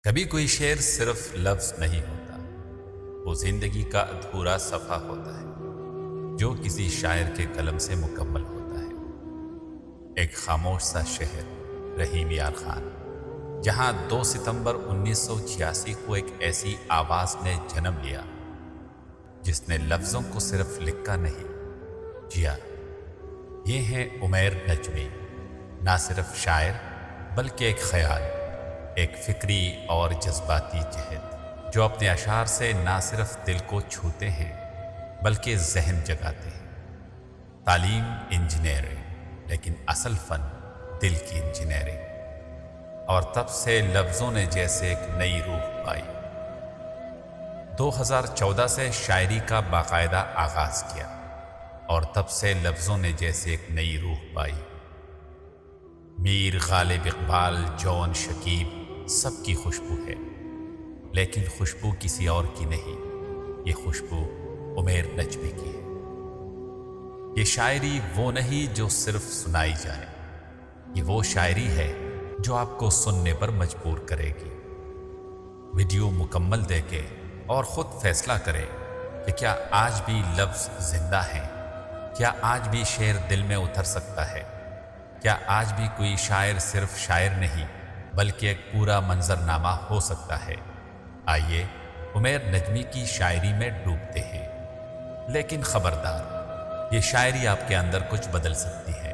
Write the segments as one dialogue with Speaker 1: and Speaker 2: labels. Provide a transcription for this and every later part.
Speaker 1: کبھی کوئی شعر صرف لفظ نہیں ہوتا، وہ زندگی کا ادھورا صفحہ ہوتا ہے جو کسی شاعر کے قلم سے مکمل ہوتا ہے۔ ایک خاموش سا شہر، رحیم یار خان، جہاں 2 ستمبر 1986 کو ایک ایسی آواز نے جنم لیا جس نے لفظوں کو صرف لکھا نہیں، جیا۔ یہ ہیں عمیر نجمی، نہ صرف شاعر بلکہ ایک خیال، ایک فکری اور جذباتی جہد جو اپنے اشعار سے نہ صرف دل کو چھوتے ہیں بلکہ ذہن جگاتے ہیں۔ تعلیم انجینئرنگ، لیکن اصل فن دل کی انجینئرنگ، اور تب سے لفظوں نے جیسے ایک نئی روح پائی۔ 2014 سے شاعری کا باقاعدہ آغاز کیا، اور تب سے لفظوں نے جیسے ایک نئی روح پائی۔ میر غالب اقبال، جون شکیب، سب کی خوشبو ہے، لیکن خوشبو کسی اور کی نہیں، یہ خوشبو عمیر نجمی کی ہے۔ یہ شاعری وہ نہیں جو صرف سنائی جائے، یہ وہ شاعری ہے جو آپ کو سننے پر مجبور کرے گی۔ ویڈیو مکمل دیکھے اور خود فیصلہ کرے کہ کیا آج بھی لفظ زندہ ہیں، کیا آج بھی شعر دل میں اتر سکتا ہے، کیا آج بھی کوئی شاعر صرف شاعر نہیں بلکہ ایک پورا منظرنامہ ہو سکتا ہے۔ آئیے عمیر نجمی کی شاعری میں ڈوبتے ہیں، لیکن خبردار، یہ شاعری آپ کے اندر کچھ بدل سکتی ہے۔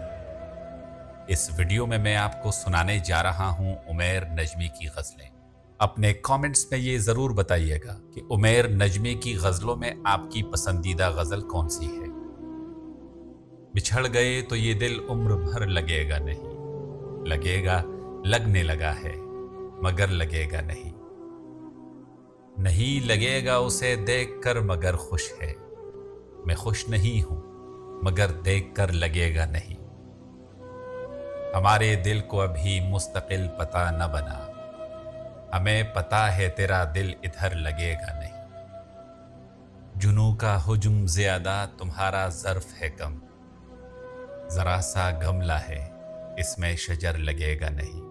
Speaker 1: اس ویڈیو میں آپ کو سنانے جا رہا ہوں عمیر نجمی کی غزلیں۔ اپنے کامنٹس میں یہ ضرور بتائیے گا کہ عمیر نجمی کی غزلوں میں آپ کی پسندیدہ غزل کون سی ہے۔ بچھڑ گئے تو یہ دل عمر بھر لگے گا نہیں، لگے گا لگنے لگا ہے مگر لگے گا نہیں، نہیں لگے گا اسے دیکھ کر مگر خوش ہے، میں خوش نہیں ہوں مگر دیکھ کر لگے گا نہیں۔ ہمارے دل کو ابھی مستقل پتہ نہ بنا، ہمیں پتہ ہے تیرا دل ادھر لگے گا نہیں۔ جنوں کا حجم زیادہ تمہارا ظرف ہے کم، ذرا سا گملہ ہے اس میں شجر لگے گا نہیں۔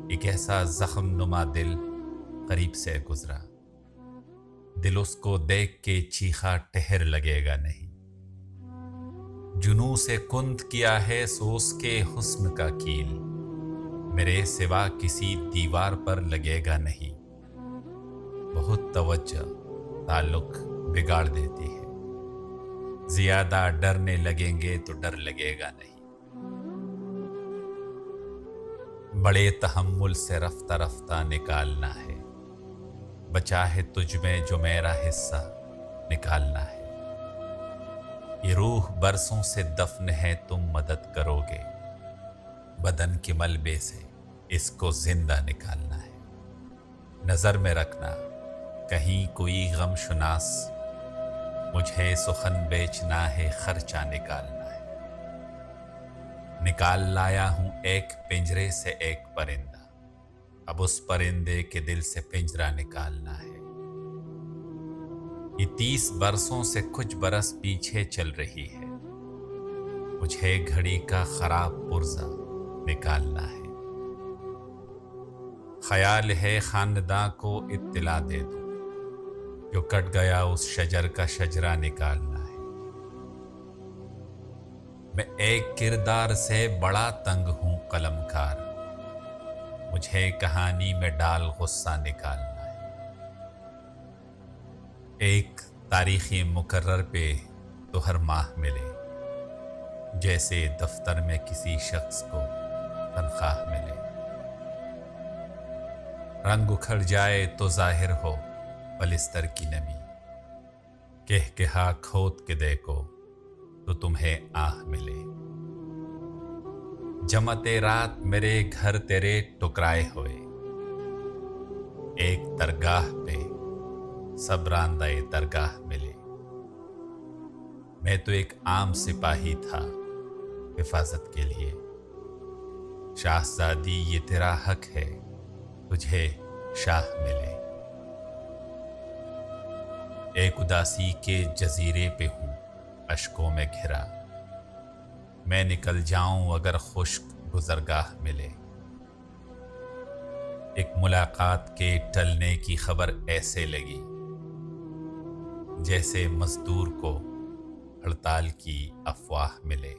Speaker 1: ایک ایسا زخم نما دل قریب سے گزرا، دل اس کو دیکھ کے چیخا ٹہر لگے گا نہیں۔ جنوں سے کند کیا ہے سو اس کے حسن کا کیل، میرے سوا کسی دیوار پر لگے گا نہیں۔ بہت توجہ تعلق بگاڑ دیتی ہے، زیادہ ڈرنے لگیں گے تو ڈر لگے گا نہیں۔ بڑے تحمل سے رفتہ رفتہ نکالنا ہے، بچا ہے تجھ میں جو میرا حصہ نکالنا ہے۔ یہ روح برسوں سے دفن ہے تم مدد کرو گے، بدن کے ملبے سے اس کو زندہ نکالنا ہے۔ نظر میں رکھنا کہیں کوئی غم شناس، مجھے سخن بیچنا ہے خرچہ نکالنا ہے۔ نکال لایا ہوں ایک پنجرے سے ایک پرندہ، اب اس پرندے کے دل سے پنجرہ نکالنا ہے۔ یہ 30 برسوں سے کچھ برس پیچھے چل رہی ہے، مجھے گھڑی کا خراب پرزہ نکالنا ہے۔ خیال ہے خانداں کو اطلاع دے دوں، جو کٹ گیا اس شجر کا شجرہ نکالنا ہے۔ میں ایک کردار سے بڑا تنگ ہوں قلم کار، مجھے کہانی میں ڈال غصہ نکالنا ہے۔ ایک تاریخی مقرر پہ تو ہر ماہ ملے، جیسے دفتر میں کسی شخص کو تنخواہ ملے۔ رنگ اکھڑ جائے تو ظاہر ہو پلستر کی نمی، کہا کھود کے دیکھو تو تمہیں آہ ملے۔ جمعت رات میرے گھر تیرے ٹکرائے ہوئے، ایک درگاہ پہ سب راندہ درگاہ ملے۔ میں تو ایک عام سپاہی تھا حفاظت کے لیے، شاہزادی یہ تیرا حق ہے تجھے شاہ ملے۔ ایک اداسی کے جزیرے پہ ہوں اشکوں میں گھرا، میں نکل جاؤں اگر خشک گزرگاہ ملے۔ ایک ملاقات کے ٹلنے کی خبر ایسے لگی جیسے مزدور کو ہڑتال کی افواہ ملے۔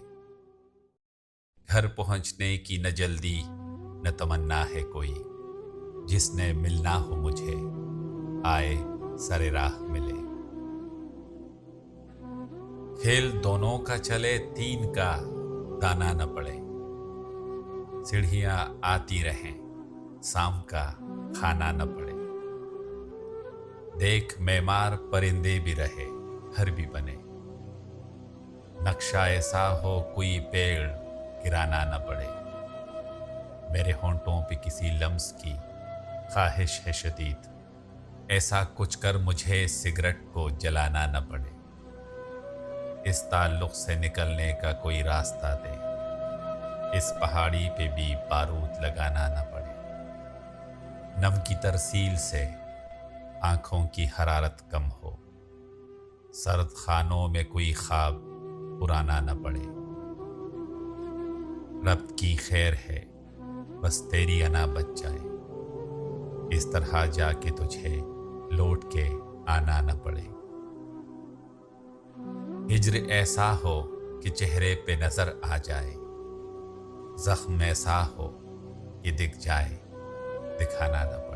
Speaker 1: گھر پہنچنے کی نہ جلدی نہ تمنا ہے کوئی، جس نے ملنا ہو مجھے آئے سر راہ ملے۔ کھیل دونوں کا چلے، تین کا دانا نہ پڑے، سیڑھیاں آتی رہیں سام کا کھانا نہ پڑے۔ دیکھ معمار پرندے بھی رہے گھر بھی بنے، نقشہ ایسا ہو کوئی پیڑ گرانا نہ پڑے۔ میرے ہونٹوں پہ کسی لمس کی خواہش ہے شدید، ایسا کچھ کر مجھے سگریٹ کو جلانا نہ پڑے۔ اس تعلق سے نکلنے کا کوئی راستہ دے، اس پہاڑی پہ بھی بارود لگانا نہ پڑے۔ نم کی ترسیل سے آنکھوں کی حرارت کم ہو، سرد خانوں میں کوئی خواب پرانا نہ پڑے۔ رب کی خیر ہے بس تیری انا بچ جائے، اس طرح جا کے تجھے لوٹ کے آنا نہ پڑے۔ ہجر ایسا ہو کہ چہرے پہ نظر آ جائے، زخم ایسا ہو کہ دکھ جائے دکھانا نہ پڑے۔